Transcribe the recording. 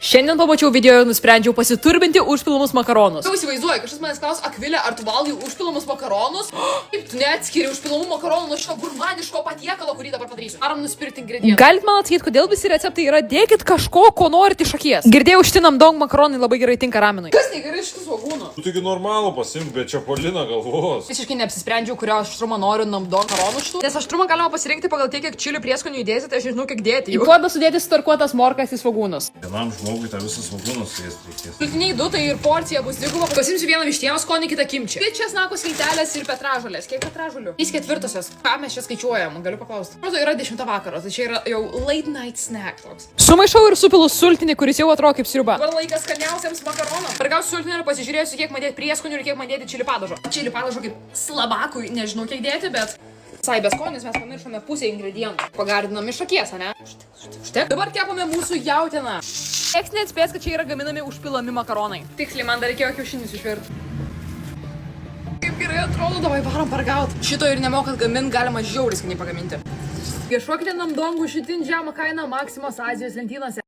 Šiandien pamačiau video ir nusprendžiau pasiturbinti užpilamus makaronus. Jau įsivaizduoju, kažkas manęs klaus, Akvilė, ar tu valgai užpilamus makaronus? Kaip tu neatskiri užpilamų makaronų nuo šito gurmaniško patiekalo, kurį dabar padarysiu? Ar nusipirkti ingredientus? Galit man atsakyti, kodėl visi receptai yra dėkit kažko, ko norit iš akies. Girdėjau, šitinam dong makaronai labai gerai tinka raminui. Kas negerai iš tų svogūnų? Tu taigi normalų pasimk, bet čia polina galvos. Visiškai neapsisprendžiau, kurio aštrumo noriu namdong makaronų šitų. Nes aštrumą galima pasirinkti pagal tiek, kiek čilių prieskonių įdėsite, tai aš nežinau, kiek dėti Į jų. puodą sudėti sutarkuotas morkas į svogūnus. Vienam žmogui tą visą svogūną suėsti reikės. Sultiniai du, tai ir porcija bus dviguba. Pasimsiu vieną vištienos skonį, kitą kimči. Tai česnako skiltelės ir petražolės. Kiek petražolių? 3/4. Ką mes čia skaičiuojam? Galiu paklausti. Atrodo, yra 10 vakaro, tai čia yra jau late night snack toks. Sumaišau ir supilu sultinį, kuris jau atrodo kaip sriuba. Dabar laikas skaniausiams makaronams. Pargausiu sultinį ir pasižiūrėsiu, kiek man dėti prieskonių ir kiek man dėti čili padažo. Čili padažo kaip slabakui, nežinau kiek dėti, bet visai be skonis mes pamiršome pusę ingredientų. Pagardinam iš akies, ane? Štai. Dabar kepame mūsų jautieną. Niekas neatspės, kad čia yra gaminami užpilami makaronai. Tiksliai, man dar reikėjo kiaušinius išvirti. Kaip gerai atrodo, davai varom pargaut. Šito ir nemokant gamint galima žiauriai skaniai pagaminti. Ieškokite namdongų šitin žemą kainą Maksimos Azijos lentynose.